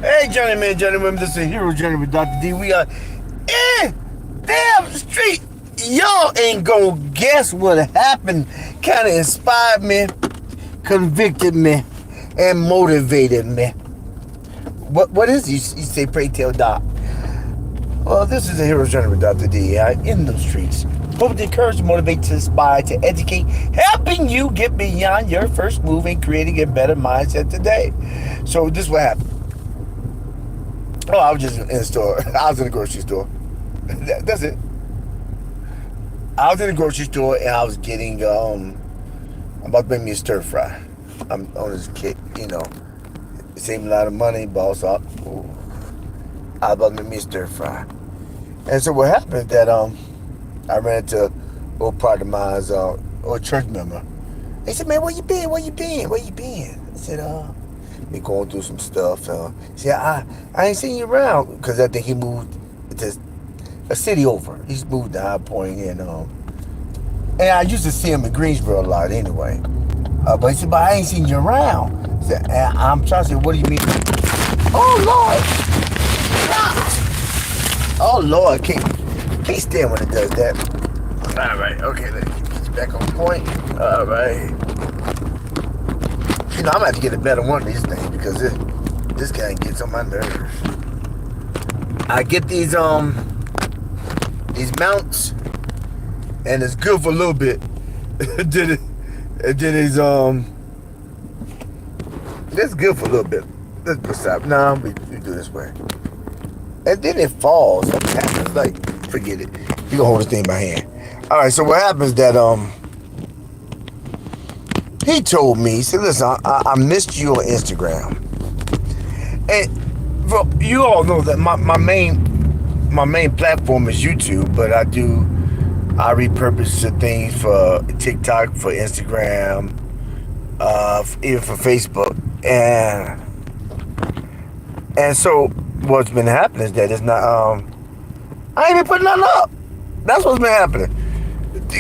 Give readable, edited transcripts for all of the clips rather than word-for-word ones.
Hey, gentlemen, this is a Hero Journey with Dr. D. We are in damn street. Y'all ain't gonna guess what happened. Kind of inspired me, convicted me, and motivated me. What is it? You say, pray tell Doc. Well, this is a Hero Journey with Dr. D. In the streets. Hope to encourage, motivate, to inspire, to educate, helping you get beyond your first move and creating a better mindset today. So this is what happened. Oh, I was just in the store. I was in the grocery store. That's it. I was in the grocery store and I was getting, I'm about to make me a stir fry. I'm on this kick, saving a lot of money, boss up. I was about to make me a stir fry. And so what happened is that, I ran into an old part of mine's, old church member. He said, man, where you been? I said, been going through some stuff. He said, I ain't seen you around. Because I think he moved to a city over. He's moved to High Point. And I used to see him in Greensboro a lot anyway. But he said, but I ain't seen you around. I said, I'm trying to say, what do you mean? Oh, Lord. Oh, Lord. Can't stand when it does that. All right. Okay. Let's get you back on point. All right. I'm gonna have to get a better one of these things because this guy gets on my nerves. I get these mounts, and it's good for a little bit. Then it's good for a little bit. Let's stop. No, we do this way. And then it falls. Something happens. Like, forget it. You can hold this thing in my hand. All right. So what happens that he told me, he said, listen, I missed you on Instagram. And well, you all know that my main platform is YouTube, but I repurpose the things for TikTok, for Instagram, even for Facebook. And so what's been happening is that it's not, I ain't been putting nothing up. That's what's been happening.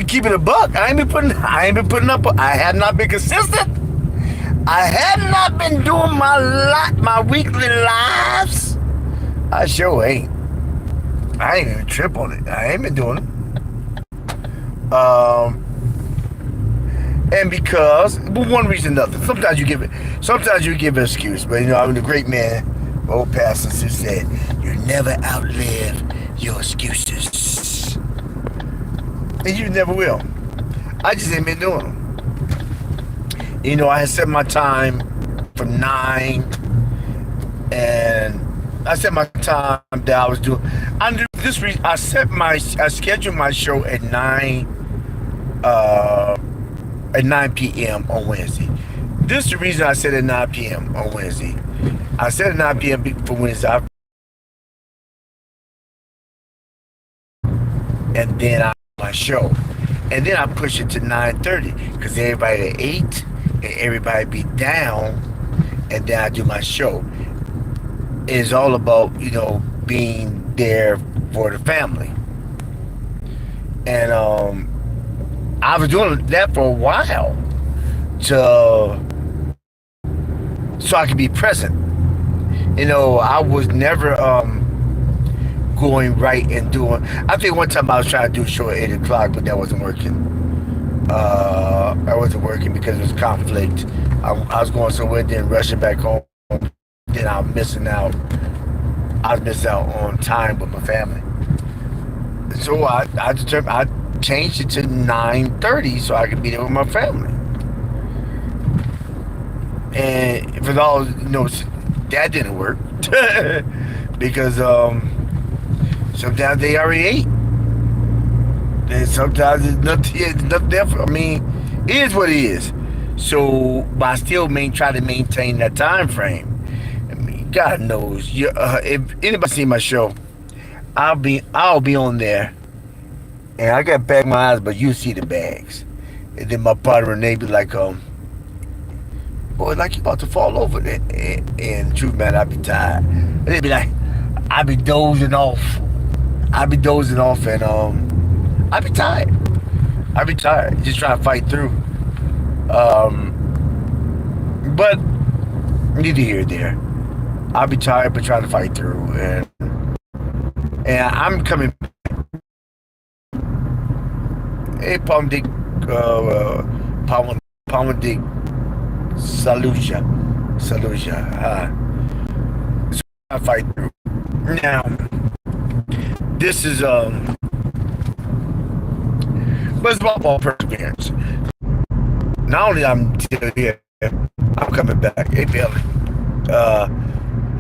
Keeping a buck, I ain't been putting up. I have not been consistent. I have not been doing my weekly lives. I sure ain't. I ain't even trip on it. I ain't been doing it. And because, but one reason or another. Sometimes you give an excuse. But I'm the great man, old pastor, who said, you never outlive your excuses. And you never will. I just ain't been doing them. I had set my time for 9, and I set my time that I was doing. Under this reason, I scheduled my show at 9 p.m. on Wednesday. This is the reason I said at 9 p.m. on Wednesday. I said at 9 p.m. for Wednesday, and then my show, and then I push it to 9:30 because everybody at 8 and everybody be down, and then I do my show. It's all about being there for the family, and I was doing that for a while, so I could be present. I was never going right and doing. I think one time I was trying to do a show at 8 o'clock, but that wasn't working. I wasn't working because it was conflict. I was going somewhere, then rushing back home. Then I was missing out. On time with my family. So I determined I changed it to 9:30 so I could be there with my family. And for all that didn't work because sometimes they already ate. And sometimes there's nothing there for, it is what it is. So, but I still try to maintain that time frame. God knows. If anybody see my show, I'll be on there. And I got bag my eyes, but you see the bags. And then my partner Renee be like, boy, like you about to fall over. And truth, man, I be tired. And they be like, I be dozing off. And I be tired. Just trying to fight through. But neither here nor there. I'll be tired, but trying to fight through. And I'm coming. Hey, Palm Dick, Palm Dick, Saluja. So I fight through. Now, this is but it's about all perseverance. Not only I'm still here, I'm coming back. Hey, Billy.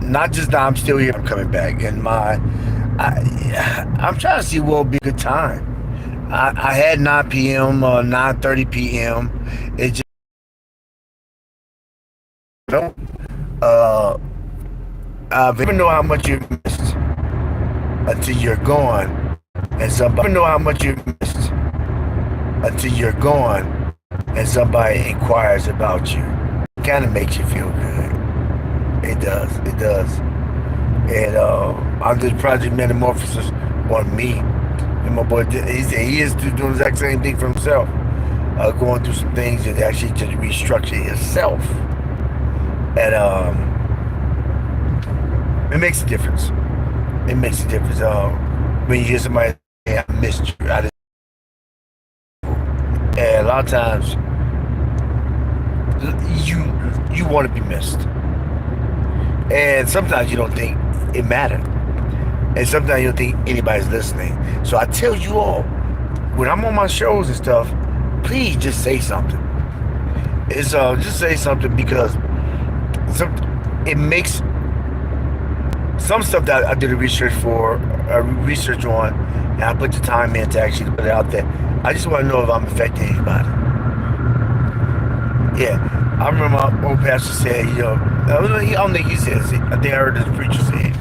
Not just now I'm still here, I'm coming back. And I'm trying to see what will be a good time. I had 9 p.m. 9:30 p.m. It just don't. I even know how much you missed until you're gone, and somebody know how much you missed until you're gone, and somebody inquires about you. It kind of makes you feel good. It does. It does. And on this project Metamorphosis on me, and my boy, he is doing the exact same thing for himself, going through some things that actually just restructure himself, and it makes a difference. It makes a difference. When you hear somebody say, "I missed you," and a lot of times you want to be missed, and sometimes you don't think it mattered. And sometimes you don't think anybody's listening. So I tell you all, when I'm on my shows and stuff, please just say something. It's just say something, because it makes some stuff that I did a research on, and I put the time in to actually put it out there. I just want to know if I'm affecting anybody. Yeah, I remember my old pastor said, I don't think he says it. I think I heard the preacher say it.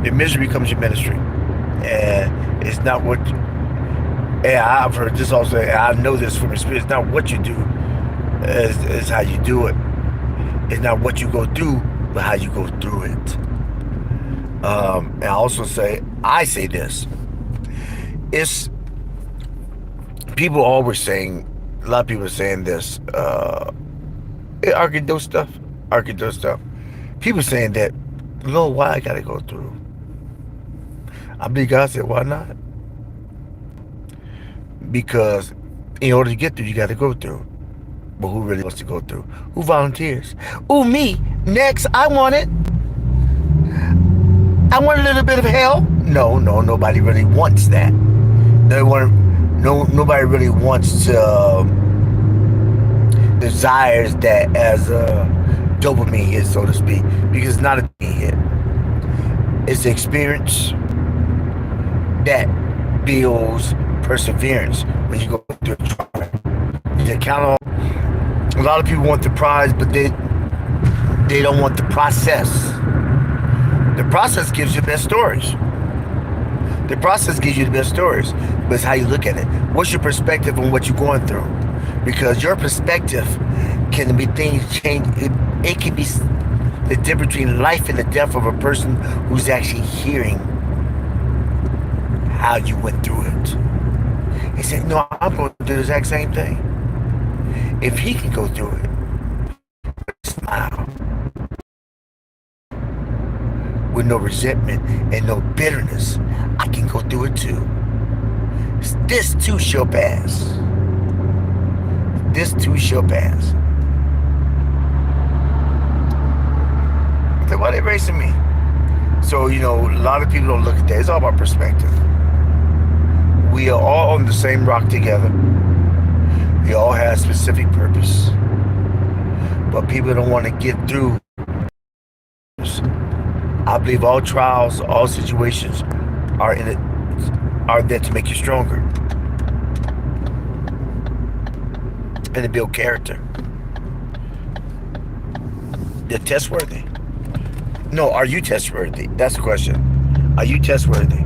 Your misery becomes your ministry, and it's not what. And I've heard this also. And I know this from experience. It's not what you do, it's how you do it. It's not what you go through, but how you go through it. And I also I say this. It's people always saying. A lot of people are saying this. Arkansas stuff. People saying that, Lord, why I gotta go through? I believe God said, why not? Because in order to get through, you got to go through. But who really wants to go through? Who volunteers? Oh, me. Next, I want it. I want a little bit of hell. No, nobody really wants that. Nobody really wants to desires that as a dopamine hit, so to speak, because it's not a hit. It's the experience that builds perseverance when you go through a trial. You count on. A lot of people want the prize, but they don't want the process. The process gives you the best stories. The process gives you the best stories, but it's how you look at it. What's your perspective on what you're going through? Because your perspective can be things change. It can be the difference between life and the death of a person who's actually hearing how you went through it. He said, no, I'm going to do the exact same thing. If he can go through it, smile, with no resentment and no bitterness, I can go through it too. This too shall pass. This too shall pass. I said, why are they racing me? So, a lot of people don't look at that. It's all about perspective. We are all on the same rock together. We all have specific purpose. But people don't want to get through. I believe all trials, all situations are there to make you stronger and to build character. They're test worthy. No, are you test worthy? That's the question. Are you test worthy?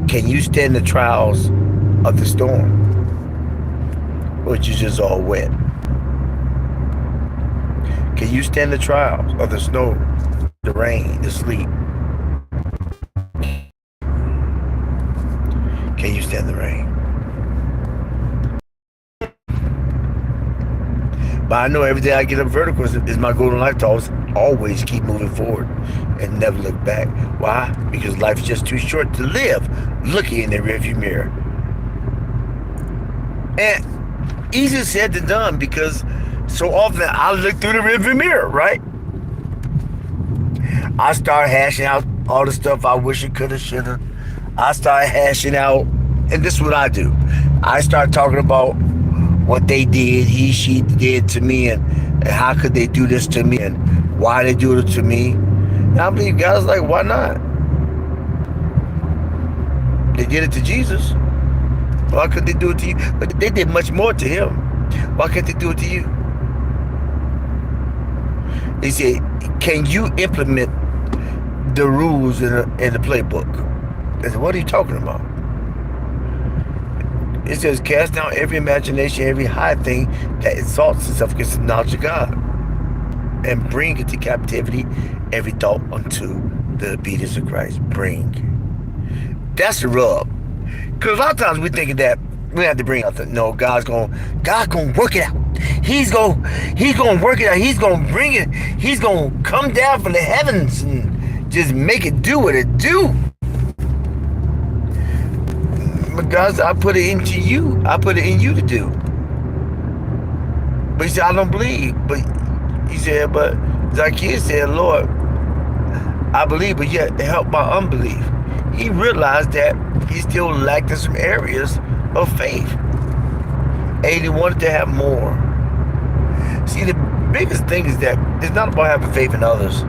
Can you stand the trials of the storm? Or is you just all wet? Can you stand the trials of the snow, the rain, the sleet? Can you stand the rain? But I know every day I get up vertical is my golden life to always keep moving forward and never look back. Why? Because life is just too short to live looking in the rearview mirror. And easier said than done, because so often I look through the rearview mirror, right? I start hashing out all the stuff I wish I could have, should have. I start hashing out, and this is what I do. I start talking about what they did, she did to me, and how could they do this to me, and why they do it to me. And I believe God's like, why not? They did it to Jesus. Why couldn't they do it to you? But they did much more to him. Why can't they do it to you? They say, can you implement the rules in the playbook? I said, what are you talking about? It says, cast down every imagination, every high thing that exalts itself against the knowledge of God, and bring into captivity every thought unto the obedience of Christ. Bring. That's the rub. Because a lot of times we're thinking that we have to bring out no, God's gonna work it out. He's gonna work it out. He's gonna bring it. He's gonna come down from the heavens and just make it do what it do. But God said, I put it into you. I put it in you to do. But he said, I don't believe. But he said, but Zacchaeus said, Lord, I believe, but yet help my unbelief. He realized that he still lacked in some areas of faith. And he wanted to have more. See, the biggest thing is that it's not about having faith in others.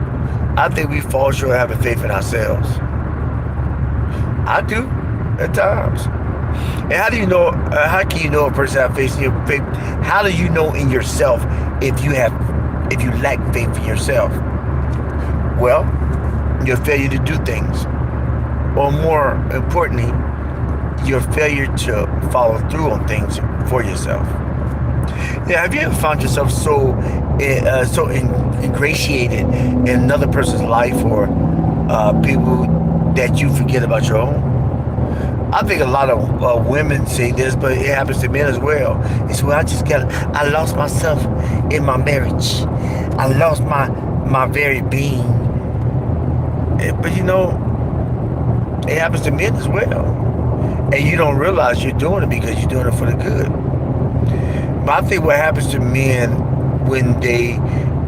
I think we fall short of having faith in ourselves. I do, at times. And how do you know, how can you know a person has faith in your faith? How do you know in yourself if you lack faith in yourself? Well, your failure to do things. Or more importantly, your failure to follow through on things for yourself. Now, have you ever found yourself so ingratiated in another person's life, or people that you forget about your own? I think a lot of women say this, but it happens to men as well. It's where I lost myself in my marriage. I lost my very being. But you know, it happens to men as well. And you don't realize you're doing it because you're doing it for the good. But I think what happens to men when they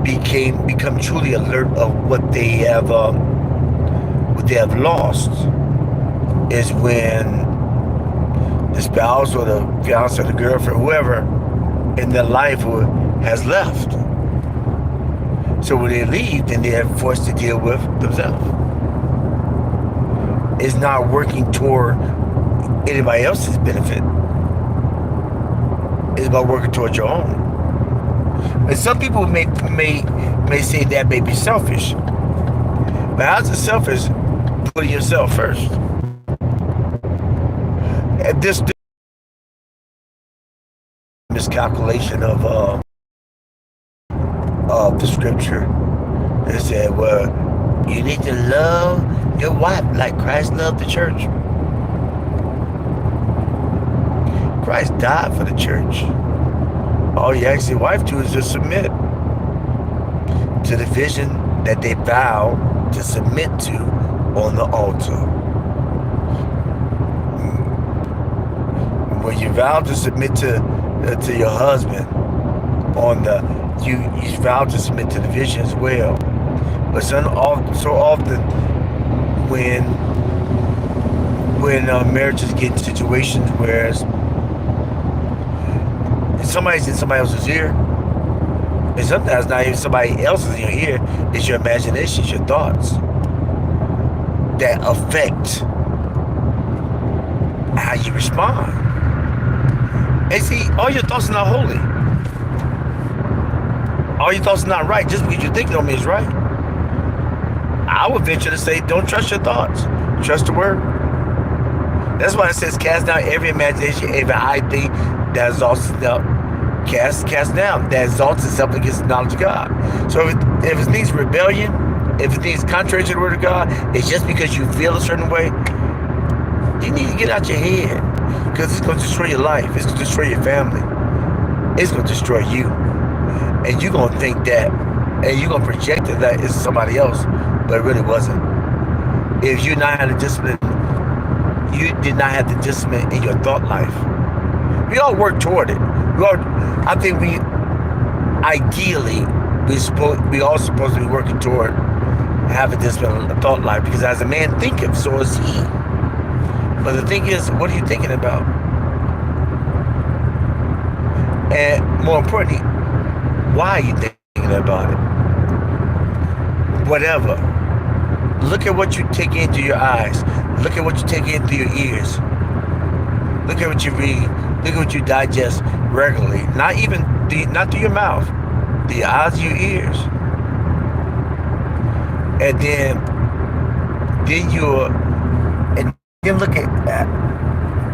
become truly alert of what they have lost is when the spouse or the fiance or the girlfriend, whoever in their life has left. So when they leave, then they are forced to deal with themselves. It's not working toward anybody else's benefit. It's about working toward your own. And some people may say that may be selfish. But how's it selfish putting yourself first? And this miscalculation of the scripture. It said, well, you need to love your wife like Christ loved the church. Christ died for the church. All you ask your wife to is just submit to the vision that they vow to submit to on the altar. When you vow to submit to your husband on you vow to submit to the vision as well. But so often when marriages get in situations where somebody's in somebody else's ear, and sometimes not even somebody else's in your ear, it's your imagination, it's your thoughts that affect how you respond. And see, all your thoughts are not holy. All your thoughts are not right. Just because you think don't mean it's right. I would venture to say, don't trust your thoughts. Trust the word. That's why it says, cast down every imagination, every high thing that exalts itself. Cast down that exalts itself against the knowledge of God. So if it needs rebellion, if it needs contrary to the word of God, it's just because you feel a certain way. You need to get out your head, because it's going to destroy your life. It's going to destroy your family. It's going to destroy you. And you're going to think that, and you're going to project it that it's somebody else, but it really wasn't. If you not had a discipline, you did not have the discipline in your thought life. We all work toward it. I think ideally, we all supposed to be working toward having discipline in thought life, because as a man thinketh, so is he. But the thing is, what are you thinking about? And more importantly, why are you thinking about it? Whatever. Look at what you take in through your eyes. Look at what you take in through your ears. Look at what you read. Look at what you digest regularly. Not through your mouth. The eyes of your ears. And then look at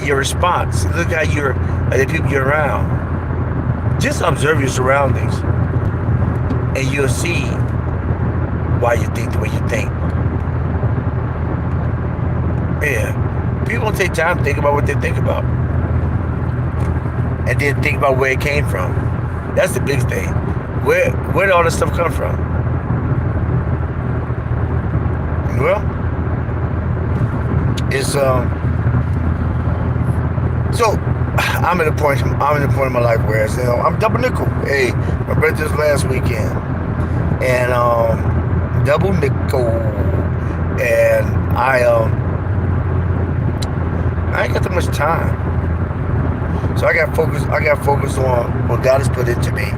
your response. Look at the people you're around. Just observe your surroundings, and you'll see why you think the way you think. Yeah, people don't take time to think about what they think about, and then think about where it came from. That's the big thing. Where did all this stuff come from? Well, it's so I'm at a point in my life where I'm double nickel. Hey, my birthday was last weekend, and double nickel, and I ain't got that much time, so I got focused on what God has put into me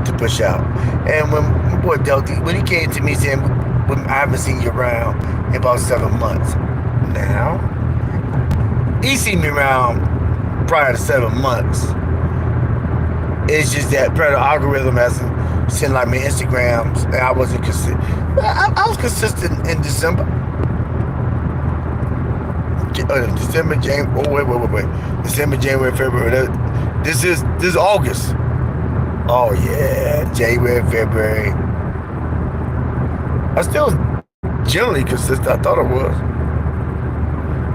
to push out. And when my boy Delty, when he came to me saying, I haven't seen you around in about 7 months. Now, he seen me around prior to 7 months. It's just that the algorithm hasn't sent like my Instagrams, and I wasn't consistent. I was consistent in December. December, January. Wait. December, January, February. This is August. Oh yeah, January, February. I still generally consistent. I thought I was.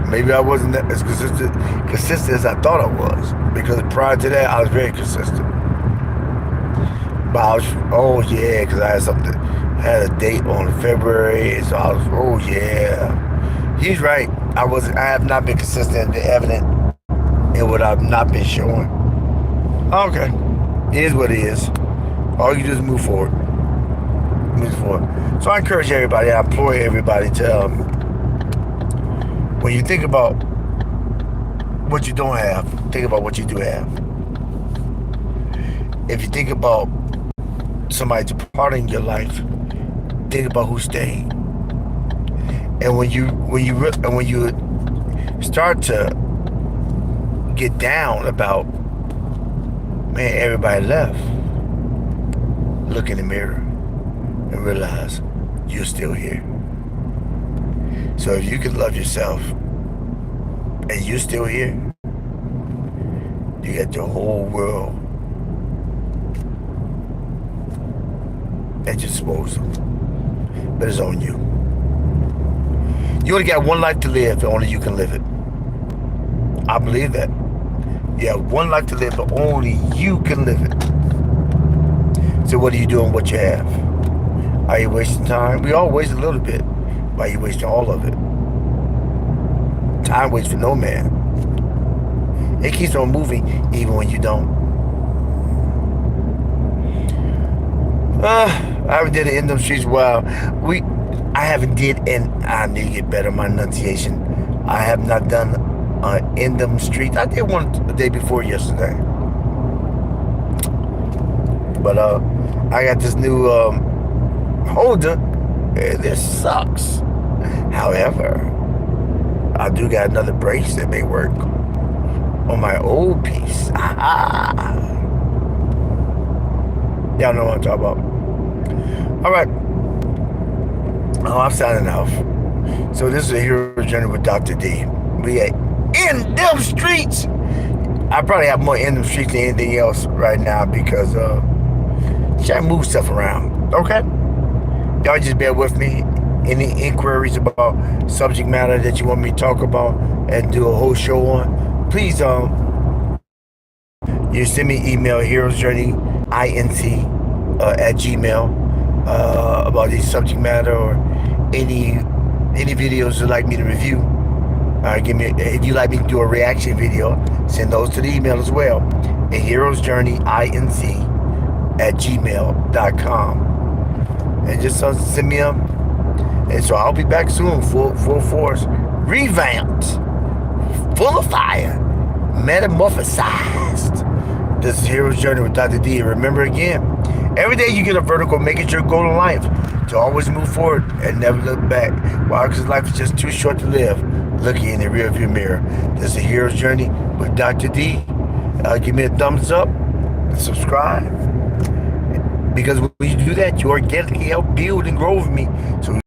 Maybe I wasn't as consistent as I thought I was, because prior to that I was very consistent. But because I had a date on February, so I was, he's right. I have not been consistent and evident in what I've not been showing. Okay, it is what it is. All you do is move forward. So I encourage everybody, I implore everybody to, when you think about what you don't have, think about what you do have. If you think about somebody departing your life, think about who stayed. And when you start to get down about, man, everybody left, look in the mirror and realize you're still here. So if you can love yourself and you're still here, you got your whole world at your disposal. But it's on you. You only got one life to live, and only you can live it. I believe that. You have one life to live, but only you can live it. So what are you doing with what you have? Are you wasting time? We all waste a little bit. Why are you wasting all of it? Time waits for no man. It keeps on moving even when you don't. I haven't did it in them streets. Wow. I haven't did, and I need to get better my enunciation. I have not done in them streets. I did one the day before yesterday. But I got this new holder. This sucks. However, I do got another brace that may work on my old piece. Y'all know what I'm talking about. All right. I'm signing off. So this is a Hero's Journey with Dr. D. We are in them streets. I probably have more in them streets than anything else right now, because try to move stuff around. Okay? Y'all just bear with me. Any inquiries about subject matter that you want me to talk about and do a whole show on, please you send me email, heroesjourneyinc at Gmail about the subject matter or any videos you'd like me to review. Give me if you'd like me to do a reaction video, send those to the email as well. A Hero's Journey inc@gmail.com. And just send me a. And so I'll be back soon, full force, revamped, full of fire, metamorphosized. This is Hero's Journey with Dr. D. Remember again, every day you get a vertical, make it your goal in life to always move forward and never look back. Why? Because life is just too short to live looking in the rearview mirror. This is the Hero's Journey with Dr. D. Give me a thumbs up, subscribe, because when you do that, you organically help build and grow with me. So